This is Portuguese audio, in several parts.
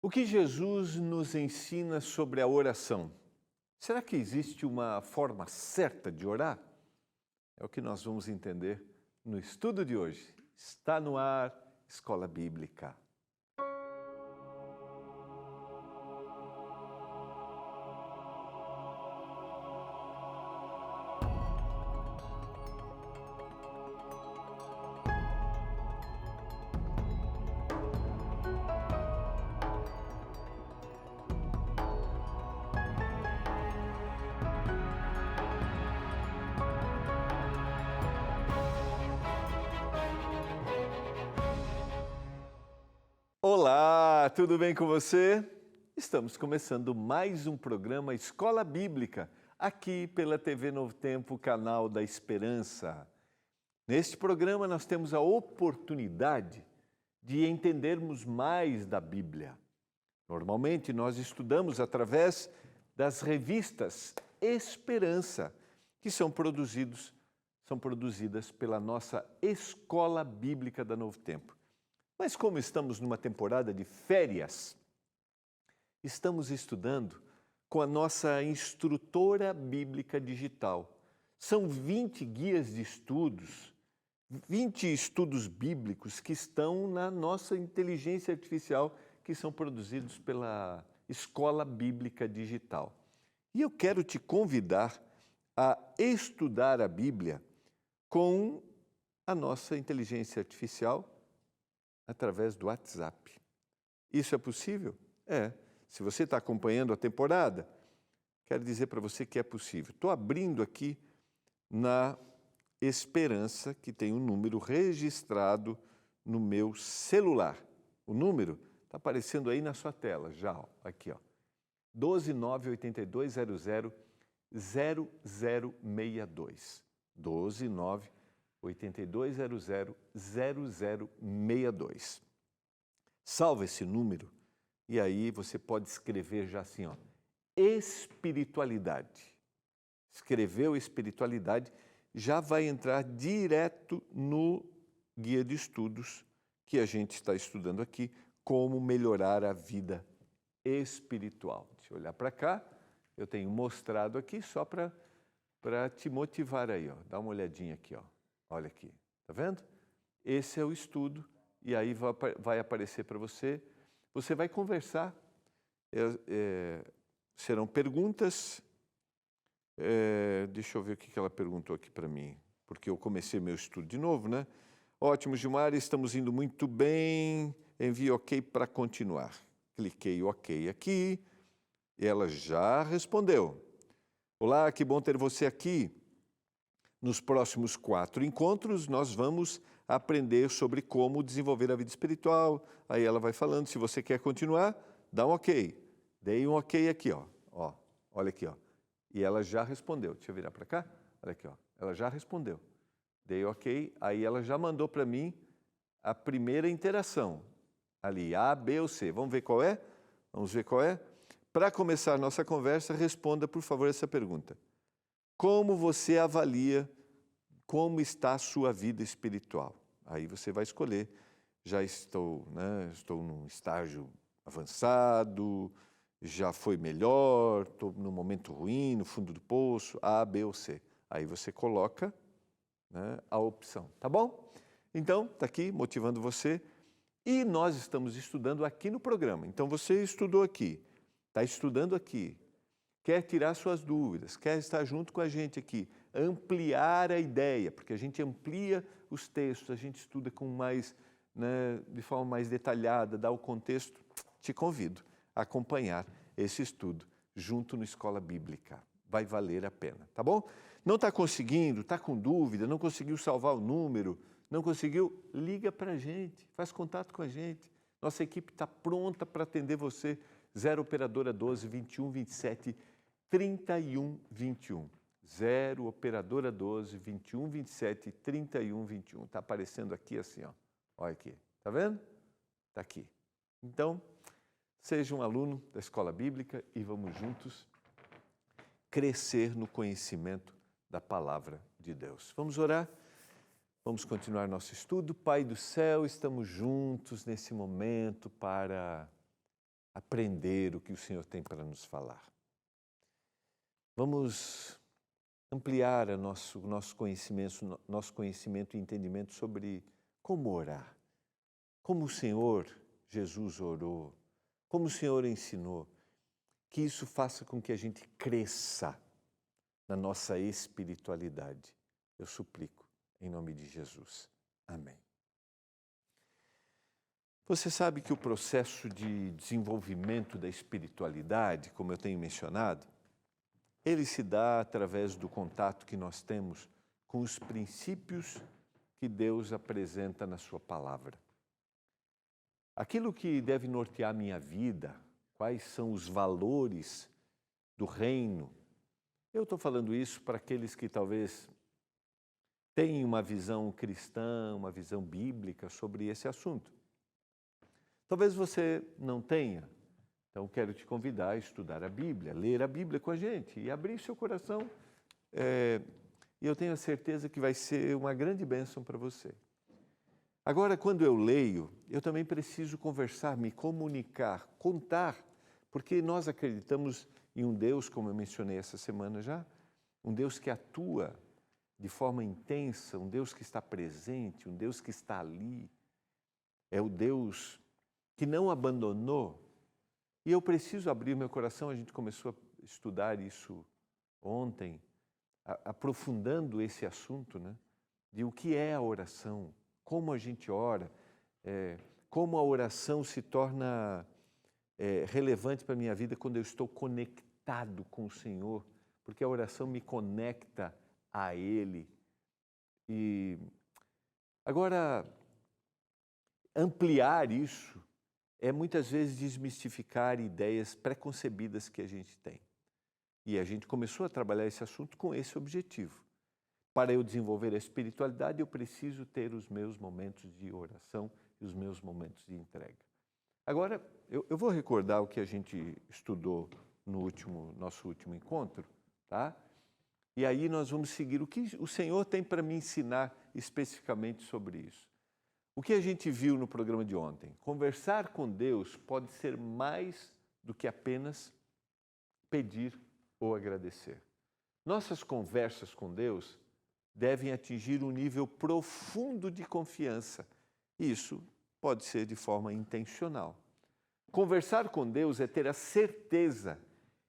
O que Jesus nos ensina sobre a oração? Será que existe uma forma certa de orar? É o que nós vamos entender no estudo de hoje. Está no ar, Escola Bíblica. Olá, tudo bem com você? Estamos começando mais um programa Escola Bíblica, aqui pela TV Novo Tempo, canal da Esperança. Neste programa nós temos a oportunidade de entendermos mais da Bíblia. Normalmente nós estudamos através das revistas Esperança, que são produzidas pela nossa Escola Bíblica da Novo Tempo. Mas como estamos numa temporada de férias, estamos estudando com a nossa instrutora bíblica digital. São 20 guias de estudos, 20 estudos bíblicos que estão na nossa inteligência artificial, que são produzidos pela Escola Bíblica Digital. E eu quero te convidar a estudar a Bíblia com a nossa inteligência artificial através do WhatsApp. Isso é possível? É. Se você está acompanhando a temporada, quero dizer para você que é possível. Estou abrindo aqui na Esperança, que tem um número registrado no meu celular. O número está aparecendo aí na sua tela, já, ó, aqui, ó. 12982000062. 12982000062. Salva esse número e aí você pode escrever já assim, ó, espiritualidade. Escreveu espiritualidade, já vai entrar direto no guia de estudos que a gente está estudando aqui, como melhorar a vida espiritual. Deixa eu olhar para cá, eu tenho mostrado aqui só para te motivar aí, ó. Dá uma olhadinha aqui, ó. Olha aqui, tá vendo? Esse é o estudo e aí vai aparecer para você. Você vai conversar, serão perguntas. Deixa eu ver o que ela perguntou aqui para mim, porque eu comecei meu estudo de novo, né? Ótimo, Gilmar, estamos indo muito bem. Envie OK para continuar. Cliquei OK aqui e ela já respondeu. Olá, que bom ter você aqui. Nos próximos 4 encontros, nós vamos aprender sobre como desenvolver a vida espiritual. Aí ela vai falando, se você quer continuar, dá um OK. Dei um OK aqui, ó. Olha aqui, ó. E ela já respondeu. Deixa eu virar para cá. Olha aqui, ó. Ela já respondeu. Dei OK. Aí ela já mandou para mim a primeira interação. Ali, A, B ou C. Vamos ver qual é? Vamos ver qual é? Para começar a nossa conversa, responda, por favor, essa pergunta. Como você avalia como está a sua vida espiritual? Aí você vai escolher. Já estou num estágio avançado, já foi melhor, estou no momento ruim, no fundo do poço, A, B ou C. Aí você coloca, né, a opção, tá bom? Então, está aqui motivando você. E nós estamos estudando aqui no programa. Então, você estudou aqui, está estudando aqui, quer tirar suas dúvidas, quer estar junto com a gente aqui, ampliar a ideia, porque a gente amplia os textos, a gente estuda com mais, né, de forma mais detalhada, dá o contexto. Te convido a acompanhar esse estudo junto no Escola Bíblica. Vai valer a pena, tá bom? Não está conseguindo, está com dúvida, não conseguiu salvar o número, não conseguiu, liga para a gente, faz contato com a gente. Nossa equipe está pronta para atender você. 0 operadora 12 21 27 31 21. 0 operadora 12 21 27 31 21. Está aparecendo aqui assim, ó. Olha aqui. Tá vendo? Está aqui. Então, seja um aluno da Escola Bíblica e vamos juntos crescer no conhecimento da Palavra de Deus. Vamos orar? Vamos continuar nosso estudo. Pai do céu, estamos juntos nesse momento para aprender o que o Senhor tem para nos falar. Vamos ampliar o nosso conhecimento e entendimento sobre como orar, como o Senhor Jesus orou, como o Senhor ensinou, que isso faça com que a gente cresça na nossa espiritualidade. Eu suplico, em nome de Jesus. Amém. Você sabe que o processo de desenvolvimento da espiritualidade, como eu tenho mencionado, ele se dá através do contato que nós temos com os princípios que Deus apresenta na sua palavra. Aquilo que deve nortear minha vida, quais são os valores do reino. Eu estou falando isso para aqueles que talvez tenham uma visão cristã, uma visão bíblica sobre esse assunto. Talvez você não tenha, então quero te convidar a estudar a Bíblia, ler a Bíblia com a gente e abrir seu coração. E eu tenho a certeza que vai ser uma grande bênção para você. Agora, quando eu leio, eu também preciso conversar, me comunicar, contar, porque nós acreditamos em um Deus, como eu mencionei essa semana já, um Deus que atua de forma intensa, um Deus que está presente, um Deus que está ali. É o Deus que não abandonou. E eu preciso abrir meu coração, a gente começou a estudar isso ontem, aprofundando esse assunto, né, de o que é a oração, como a gente ora, como a oração se torna relevante para a minha vida quando eu estou conectado com o Senhor, porque a oração me conecta a Ele. E agora, ampliar isso é muitas vezes desmistificar ideias preconcebidas que a gente tem. E a gente começou a trabalhar esse assunto com esse objetivo. Para eu desenvolver a espiritualidade, eu preciso ter os meus momentos de oração e os meus momentos de entrega. Agora, eu vou recordar o que a gente estudou no nosso último encontro, tá? E aí nós vamos seguir o que o Senhor tem para me ensinar especificamente sobre isso. O que a gente viu no programa de ontem? Conversar com Deus pode ser mais do que apenas pedir ou agradecer. Nossas conversas com Deus devem atingir um nível profundo de confiança. Isso pode ser de forma intencional. Conversar com Deus é ter a certeza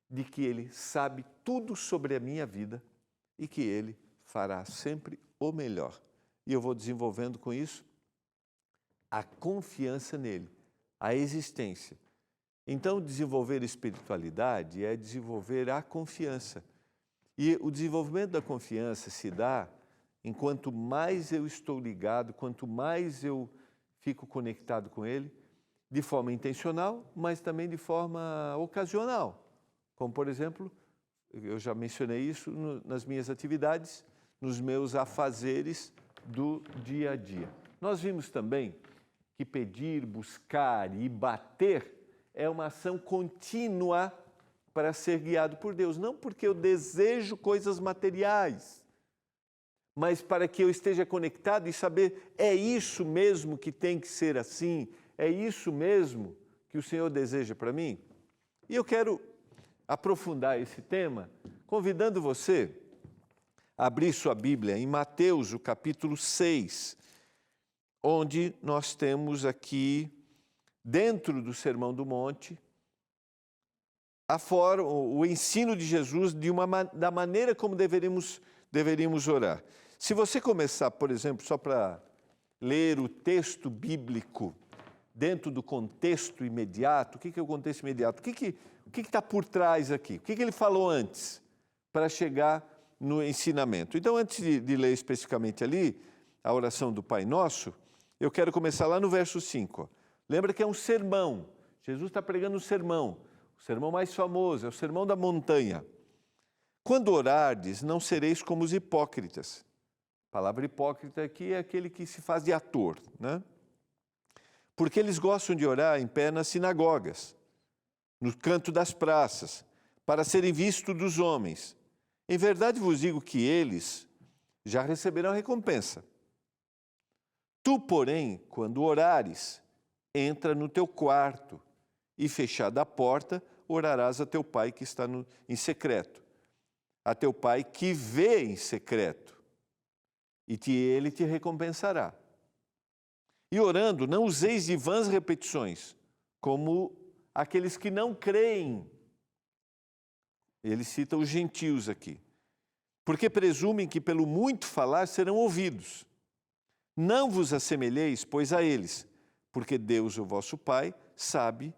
de que Ele sabe tudo sobre a minha vida e que Ele fará sempre o melhor. E eu vou desenvolvendo com isso a confiança nele, a existência. Então, desenvolver espiritualidade é desenvolver a confiança. E o desenvolvimento da confiança se dá enquanto mais eu estou ligado, quanto mais eu fico conectado com ele, de forma intencional, mas também de forma ocasional. Como, por exemplo, eu já mencionei isso nas minhas atividades, nos meus afazeres do dia a dia. Nós vimos também que pedir, buscar e bater é uma ação contínua para ser guiado por Deus. Não porque eu desejo coisas materiais, mas para que eu esteja conectado e saber, é isso mesmo que tem que ser assim? É isso mesmo que o Senhor deseja para mim? E eu quero aprofundar esse tema, convidando você a abrir sua Bíblia em Mateus, o capítulo 6, onde nós temos aqui, dentro do Sermão do Monte, o ensino de Jesus da maneira como deveríamos orar. Se você começar, por exemplo, só para ler o texto bíblico dentro do contexto imediato, o que é o contexto imediato? O que está por trás aqui? O que ele falou antes para chegar no ensinamento? Então, antes de ler especificamente ali a oração do Pai Nosso, eu quero começar lá no verso 5. Lembra que é um sermão. Jesus está pregando um sermão. O sermão mais famoso, é o sermão da montanha. Quando orardes, não sereis como os hipócritas. A palavra hipócrita aqui é aquele que se faz de ator, né? Porque eles gostam de orar em pé nas sinagogas, no canto das praças, para serem vistos dos homens. Em verdade vos digo que eles já receberão a recompensa. Tu, porém, quando orares, entra no teu quarto e fechada a porta, orarás a teu pai que está em secreto. A teu pai que vê em secreto, e ele te recompensará. E orando, não useis de vãs repetições, como aqueles que não creem. Ele cita os gentios aqui. Porque presumem que pelo muito falar serão ouvidos. Não vos assemelheis, pois, a eles, porque Deus, o vosso Pai, sabe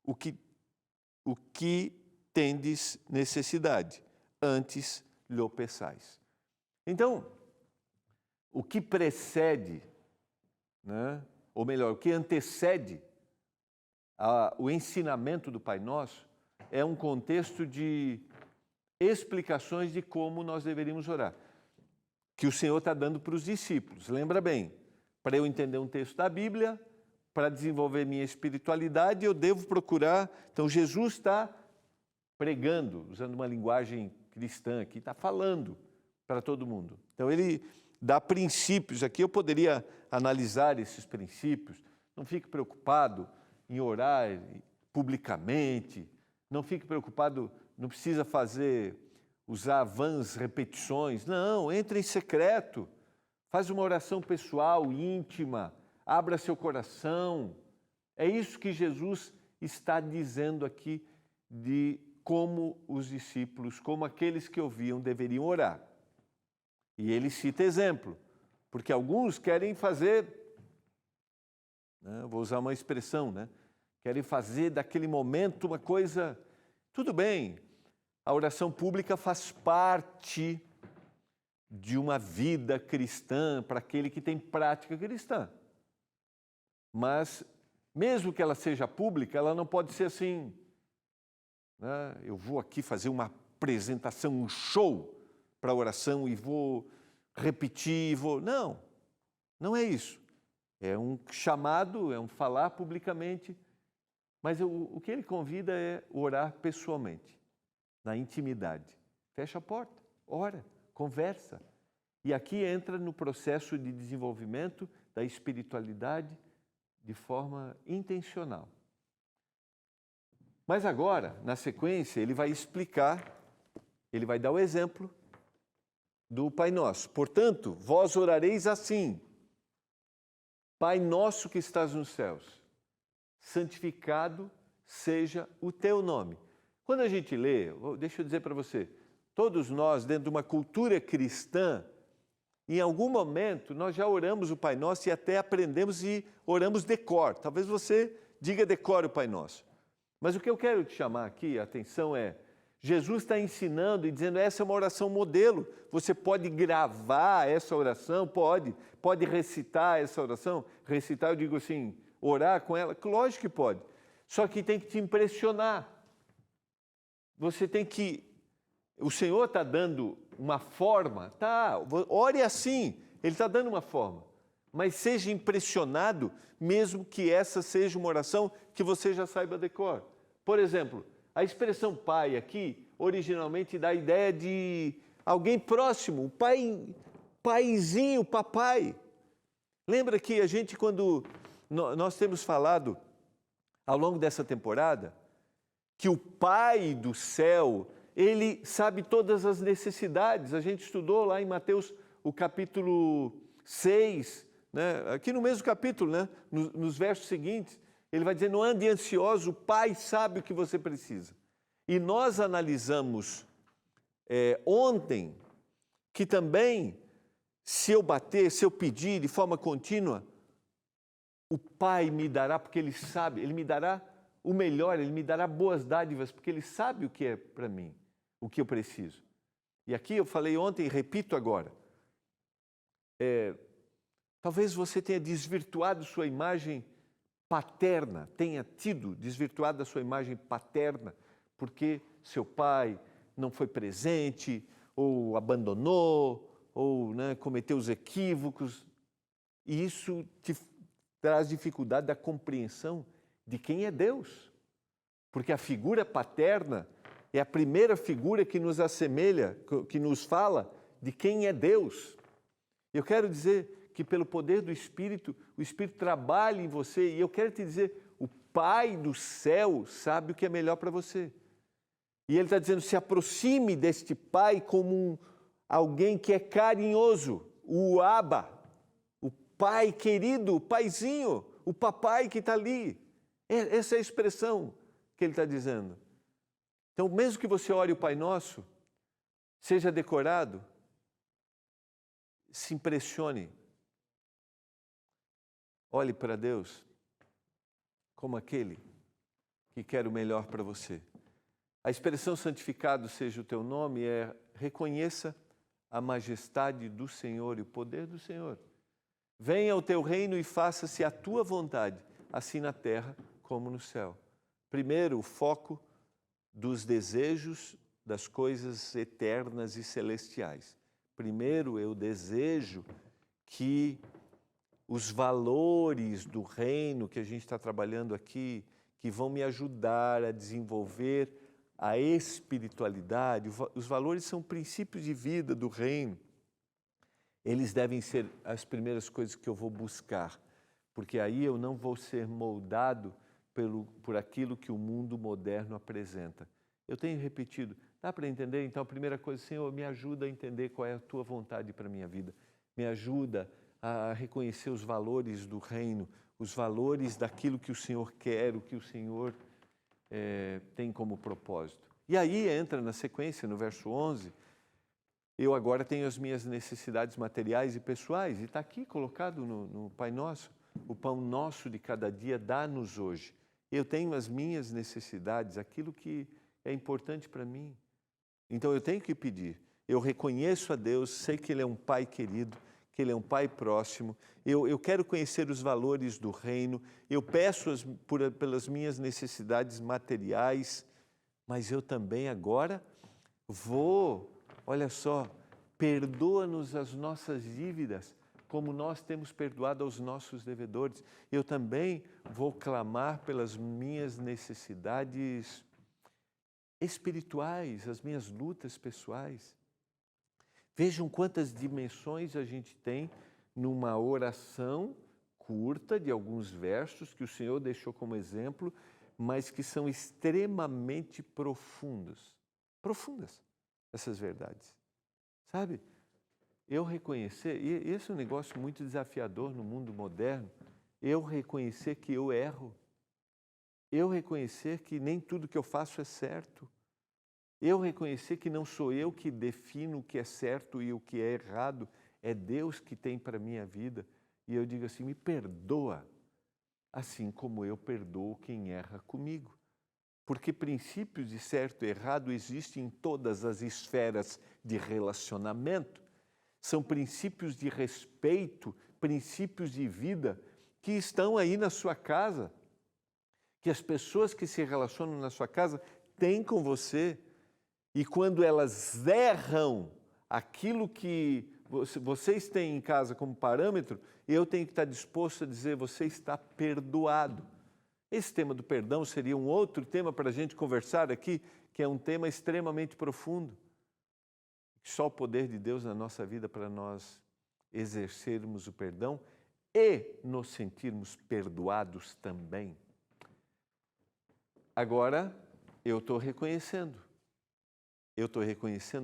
o que tendes necessidade, antes lhe peçais. Então, o que precede, né, ou melhor, o que antecede o ensinamento do Pai Nosso é um contexto de explicações de como nós deveríamos orar, que o Senhor está dando para os discípulos. Lembra bem, para eu entender um texto da Bíblia, para desenvolver minha espiritualidade, eu devo procurar. Então, Jesus está pregando, usando uma linguagem cristã aqui, está falando para todo mundo. Então, ele dá princípios aqui. Eu poderia analisar esses princípios. Não fique preocupado em orar publicamente, não fique preocupado, não precisa usar vãs repetições. Não, entre em secreto, faz uma oração pessoal, íntima, abra seu coração. É isso que Jesus está dizendo aqui de como os discípulos, como aqueles que ouviam, deveriam orar. E ele cita exemplo, porque alguns querem fazer, né, vou usar uma expressão, né, querem fazer daquele momento uma coisa. Tudo bem, a oração pública faz parte de uma vida cristã para aquele que tem prática cristã. Mas, mesmo que ela seja pública, ela não pode ser assim, né? Eu vou aqui fazer uma apresentação, um show para a oração e vou repetir, Não, não é isso. É um chamado, é um falar publicamente, mas o que ele convida é orar pessoalmente, na intimidade. Fecha a porta, ora, conversa. E aqui entra no processo de desenvolvimento da espiritualidade de forma intencional. Mas agora, na sequência, ele vai explicar, ele vai dar o exemplo do Pai Nosso. Portanto, vós orareis assim: Pai nosso que estás nos céus, santificado seja o teu nome. Quando a gente lê, deixa eu dizer para você, todos nós, dentro de uma cultura cristã, em algum momento nós já oramos o Pai Nosso e até aprendemos e oramos de cor. Talvez você diga de cor o Pai Nosso. Mas o que eu quero te chamar aqui, a atenção é, Jesus está ensinando e dizendo, essa é uma oração modelo. Você pode gravar essa oração, pode recitar essa oração. Recitar, eu digo assim, orar com ela, lógico que pode. Só que tem que te impressionar. Você tem que... O Senhor está dando uma forma, ore assim, Ele está dando uma forma. Mas seja impressionado, mesmo que essa seja uma oração que você já saiba de cor. Por exemplo, a expressão pai aqui, originalmente dá a ideia de alguém próximo, um paizinho, papai. Lembra que a gente, quando nós temos falado ao longo dessa temporada, que o Pai do céu, Ele sabe todas as necessidades. A gente estudou lá em Mateus, o capítulo 6, né? Aqui no mesmo capítulo, né? Nos versos seguintes, ele vai dizer, não ande ansioso, o Pai sabe o que você precisa. E nós analisamos ontem que também, se eu bater, se eu pedir de forma contínua, o Pai me dará, porque Ele sabe, Ele me dará o melhor, Ele me dará boas dádivas, porque Ele sabe o que é para mim, o que eu preciso. E aqui eu falei ontem e repito agora. Talvez você tenha desvirtuado sua imagem paterna, tenha tido desvirtuado a sua imagem paterna, porque seu pai não foi presente, ou abandonou, ou cometeu os equívocos. E isso te traz dificuldade da compreensão de quem é Deus. Porque a figura paterna é a primeira figura que nos assemelha, que nos fala de quem é Deus. Eu quero dizer que pelo poder do Espírito, o Espírito trabalha em você, e eu quero te dizer, o Pai do céu sabe o que é melhor para você. E Ele está dizendo, se aproxime deste Pai como alguém que é carinhoso, o Abba, o Pai querido, o Paizinho, o papai que está ali. Essa é a expressão que Ele está dizendo. Então, mesmo que você ore o Pai Nosso, seja decorado, se impressione. Olhe para Deus como aquele que quer o melhor para você. A expressão santificado seja o teu nome reconheça a majestade do Senhor e o poder do Senhor. Venha o teu reino e faça-se a tua vontade, assim na terra como no céu. Primeiro, o foco dos desejos das coisas eternas e celestiais. Primeiro, eu desejo que os valores do reino que a gente está trabalhando aqui, que vão me ajudar a desenvolver a espiritualidade, os valores são princípios de vida do reino. Eles devem ser as primeiras coisas que eu vou buscar, porque aí eu não vou ser moldado por aquilo que o mundo moderno apresenta. Eu tenho repetido, dá para entender? Então, a primeira coisa, Senhor, me ajuda a entender qual é a Tua vontade para a minha vida. Me ajuda a reconhecer os valores do reino, os valores daquilo que o Senhor quer, o que o Senhor tem como propósito. E aí entra na sequência, no verso 11, eu agora tenho as minhas necessidades materiais e pessoais, e está aqui colocado no Pai Nosso, o pão nosso de cada dia dá-nos hoje. Eu tenho as minhas necessidades, aquilo que é importante para mim. Então eu tenho que pedir. Eu reconheço a Deus, sei que Ele é um Pai querido, que Ele é um Pai próximo. Eu quero conhecer os valores do reino. Eu peço pelas minhas necessidades materiais, mas eu também agora olha só, perdoa-nos as nossas dívidas, como nós temos perdoado aos nossos devedores. Eu também vou clamar pelas minhas necessidades espirituais, as minhas lutas pessoais. Vejam quantas dimensões a gente tem numa oração curta de alguns versos que o Senhor deixou como exemplo, mas que são extremamente profundas essas verdades. Sabe? Eu reconhecer, e esse é um negócio muito desafiador no mundo moderno, eu reconhecer que eu erro. Eu reconhecer que nem tudo que eu faço é certo. Eu reconhecer que não sou eu que defino o que é certo e o que é errado, é Deus que tem para a minha vida. E eu digo assim, me perdoa, assim como eu perdoo quem erra comigo. Porque princípios de certo e errado existem em todas as esferas de relacionamento. São princípios de respeito, princípios de vida que estão aí na sua casa, que as pessoas que se relacionam na sua casa têm com você. E quando elas erram aquilo que vocês têm em casa como parâmetro, eu tenho que estar disposto a dizer, você está perdoado. Esse tema do perdão seria um outro tema para a gente conversar aqui, que é um tema extremamente profundo. Só o poder de Deus na nossa vida para nós exercermos o perdão e nos sentirmos perdoados também. Agora, eu estou reconhecendo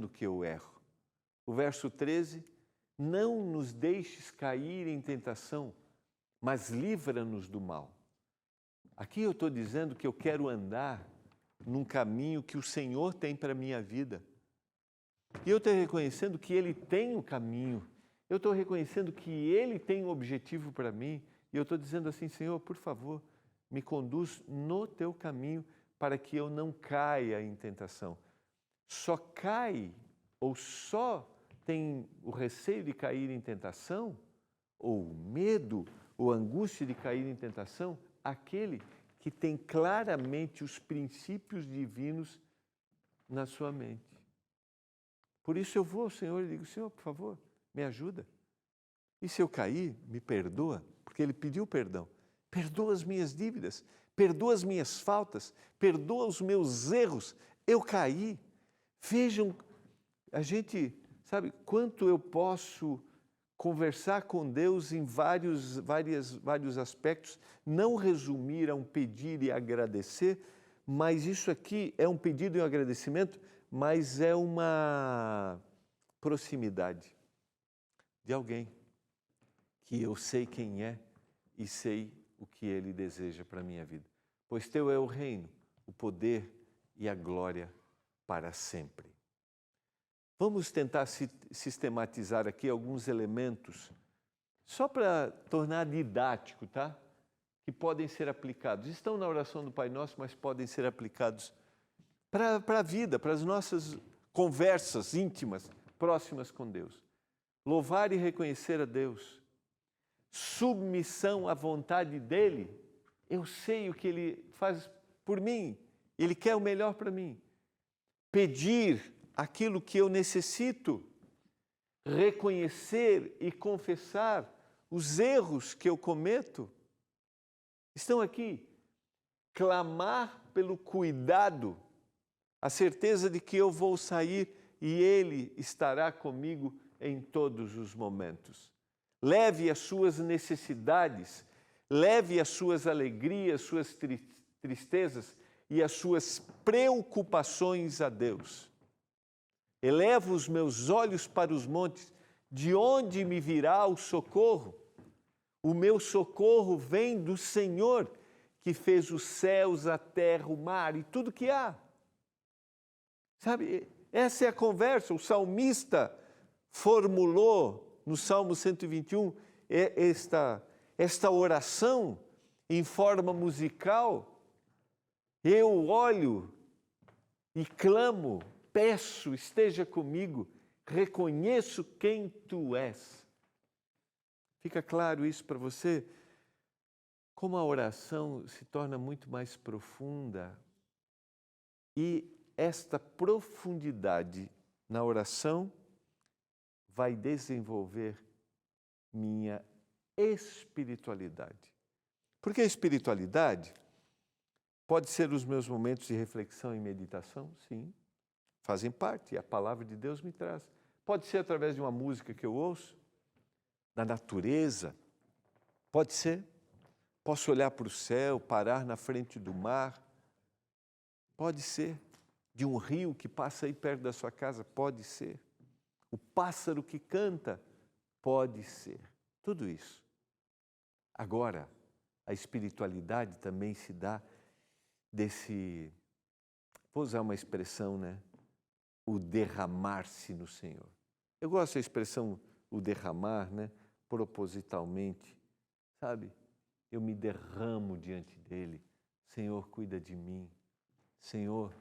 que eu erro. O verso 13, não nos deixes cair em tentação, mas livra-nos do mal. Aqui eu estou dizendo que eu quero andar num caminho que o Senhor tem para a minha vida. E eu estou reconhecendo que Ele tem um caminho. Eu estou reconhecendo que Ele tem um objetivo para mim. E eu estou dizendo assim, Senhor, por favor, me conduz no Teu caminho para que eu não caia em tentação. Só cai ou só tem o receio de cair em tentação, ou medo, ou angústia de cair em tentação, aquele que tem claramente os princípios divinos na sua mente. Por isso eu vou ao Senhor e digo, Senhor, por favor, me ajuda. E se eu cair, me perdoa, porque Ele pediu perdão. Perdoa as minhas dívidas, perdoa as minhas faltas, perdoa os meus erros. Eu caí. Vejam, a gente, sabe, quanto eu posso conversar com Deus em vários aspectos, não resumir a um pedir e agradecer, mas isso aqui é um pedido e um agradecimento, mas é uma proximidade de alguém que eu sei quem é e sei o que Ele deseja para a minha vida. Pois teu é o reino, o poder e a glória para sempre. Vamos tentar sistematizar aqui alguns elementos, só para tornar didático, tá? Que podem ser aplicados. Estão na oração do Pai Nosso, mas podem ser aplicados para a vida, para as nossas conversas íntimas, próximas com Deus. Louvar e reconhecer a Deus. Submissão à vontade dEle. Eu sei o que Ele faz por mim. Ele quer o melhor para mim. Pedir aquilo que eu necessito. Reconhecer e confessar os erros que eu cometo. Estão aqui. Clamar pelo cuidado, a certeza de que eu vou sair e Ele estará comigo em todos os momentos. Leve as suas necessidades, leve as suas alegrias, suas tristezas e as suas preocupações a Deus. Elevo os meus olhos para os montes, de onde me virá o socorro? O meu socorro vem do Senhor, que fez os céus, a terra, o mar e tudo que há. Sabe, essa é a conversa. O salmista formulou no Salmo 121 esta oração em forma musical. Eu olho e clamo, peço, esteja comigo, reconheço quem tu és. Fica claro isso para você? Como a oração se torna muito mais profunda e esta profundidade na oração vai desenvolver minha espiritualidade. Porque a espiritualidade pode ser os meus momentos de reflexão e meditação, sim, fazem parte, a palavra de Deus me traz. Pode ser através de uma música que eu ouço, da natureza, pode ser. Posso olhar para o céu, parar na frente do mar, pode ser. De um rio que passa aí perto da sua casa, pode ser. O pássaro que canta, pode ser. Tudo isso. Agora, a espiritualidade também se dá desse, vou usar uma expressão, né? O derramar-se no Senhor. Eu gosto da expressão o derramar, né? Propositalmente, sabe? Eu me derramo diante dEle. Senhor, cuida de mim. Senhor,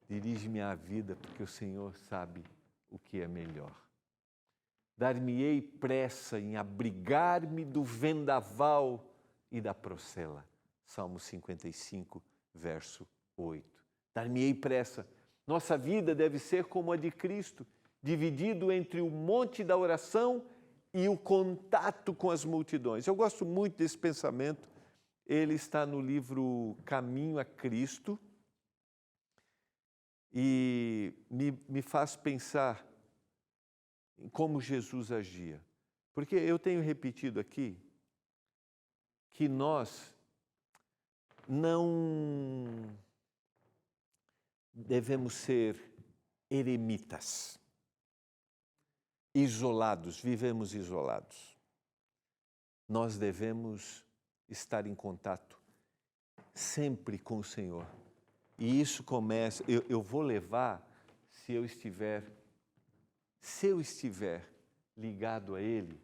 dirige-me à vida, porque o Senhor sabe o que é melhor. Dar-me-ei pressa em abrigar-me do vendaval e da procela. Salmo 55, verso 8. Dar-me-ei pressa. Nossa vida deve ser como a de Cristo, dividido entre o monte da oração e o contato com as multidões. Eu gosto muito desse pensamento. Ele está no livro Caminho a Cristo e me faz pensar em como Jesus agia. Porque eu tenho repetido aqui que nós não devemos ser eremitas, isolados, vivemos isolados. Nós devemos estar em contato sempre com o Senhor. E isso começa, eu vou levar se eu estiver ligado a Ele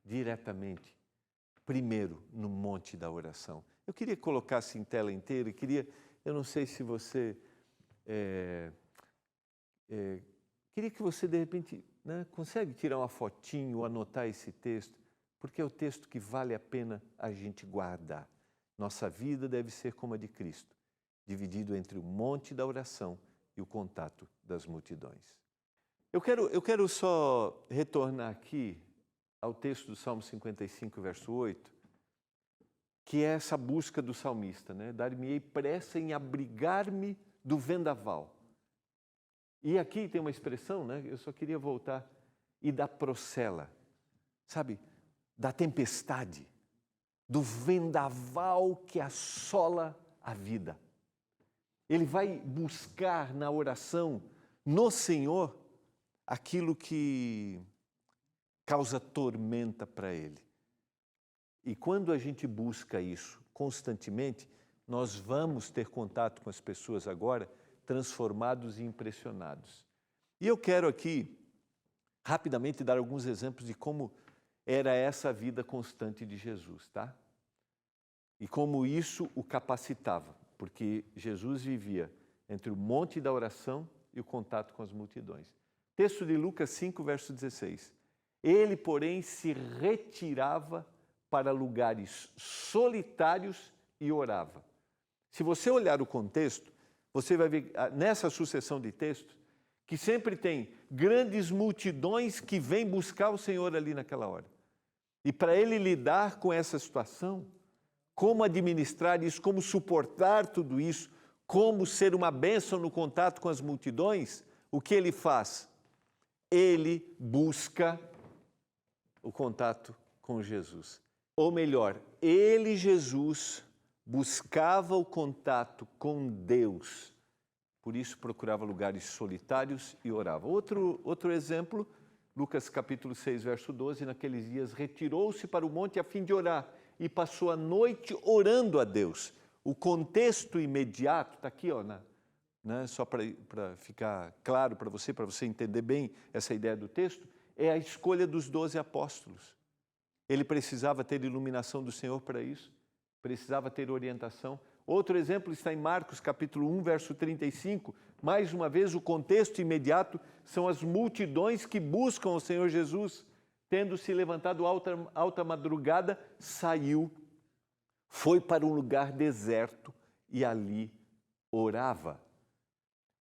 diretamente, primeiro no monte da oração. Eu queria que colocasse em tela inteira, eu não sei se você, queria que você de repente, né, consegue tirar uma fotinho ou anotar esse texto, porque é o texto que vale a pena a gente guardar. Nossa vida deve ser como a de Cristo, dividido entre o monte da oração e o contato das multidões. Eu quero só retornar aqui ao texto do Salmo 55, verso 8, que é essa busca do salmista, né? Dar-me-ei pressa em abrigar-me do vendaval. E aqui tem uma expressão, né? Eu só queria voltar, e da procela. sabe, da tempestade, do vendaval que assola a vida. Ele vai buscar na oração, no Senhor, aquilo que causa tormenta para ele. E quando a gente busca isso constantemente, nós vamos ter contato com as pessoas agora, transformados e impressionados. E eu quero aqui, rapidamente, dar alguns exemplos de como era essa vida constante de Jesus, tá? E como isso o capacitava, porque Jesus vivia entre o monte da oração e o contato com as multidões. Texto de Lucas 5, verso 16. Ele, porém, se retirava para lugares solitários e orava. Se você olhar o contexto, você vai ver nessa sucessão de textos que sempre tem grandes multidões que vêm buscar o Senhor ali naquela hora. E para ele lidar com essa situação, como administrar isso, como suportar tudo isso, como ser uma bênção no contato com as multidões, o que ele faz? Ele busca o contato com Jesus. Ou melhor, ele, Jesus, buscava o contato com Deus. Por isso procurava lugares solitários e orava. Outro exemplo, Lucas capítulo 6, verso 12, naqueles dias retirou-se para o monte a fim de orar e passou a noite orando a Deus. O contexto imediato, está aqui, ó, só para ficar claro para você entender bem essa ideia do texto, é a escolha dos 12 apóstolos. Ele precisava ter iluminação do Senhor para isso, precisava ter orientação. Outro exemplo está em Marcos capítulo 1, verso 35. Mais uma vez, o contexto imediato são as multidões que buscam o Senhor Jesus. Tendo se levantado alta madrugada, saiu, foi para um lugar deserto e ali orava.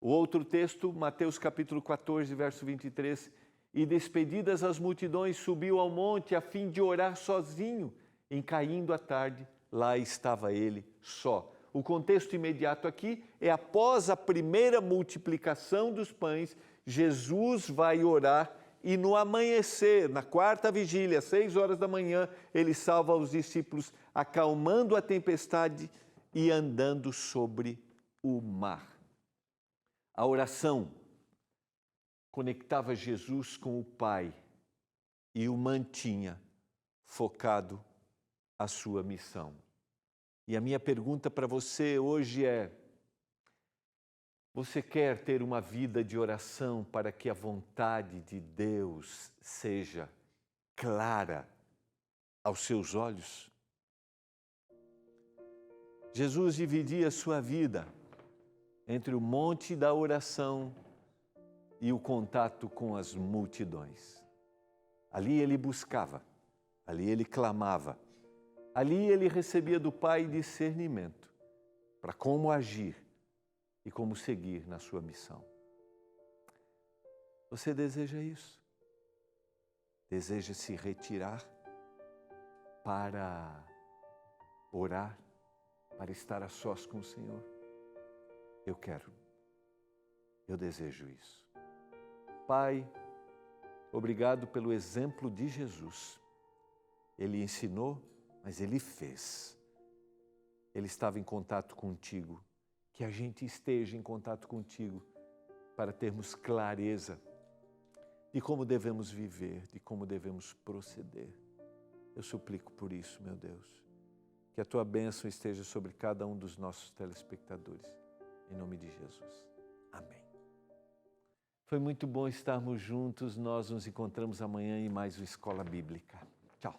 O outro texto, Mateus capítulo 14, verso 23. E despedidas as multidões, subiu ao monte a fim de orar sozinho. Em caindo a tarde, lá estava ele só. O contexto imediato aqui é após a primeira multiplicação dos pães, Jesus vai orar e no amanhecer, na quarta vigília, às 6 horas da manhã, ele salva os discípulos, acalmando a tempestade e andando sobre o mar. A oração conectava Jesus com o Pai e o mantinha focado à sua missão. E a minha pergunta para você hoje é: você quer ter uma vida de oração para que a vontade de Deus seja clara aos seus olhos? Jesus dividia a sua vida entre o monte da oração e o contato com as multidões. Ali ele buscava, ali ele clamava, ali ele recebia do Pai discernimento para como agir e como seguir na sua missão. Você deseja isso? Deseja se retirar para orar, para estar a sós com o Senhor? Eu quero. Eu desejo isso. Pai, obrigado pelo exemplo de Jesus. Ele ensinou, mas ele fez. Ele estava em contato contigo. Que a gente esteja em contato contigo para termos clareza de como devemos viver, de como devemos proceder. Eu suplico por isso, meu Deus. Que a tua bênção esteja sobre cada um dos nossos telespectadores. Em nome de Jesus. Amém. Foi muito bom estarmos juntos. Nós nos encontramos amanhã em mais uma Escola Bíblica. Tchau.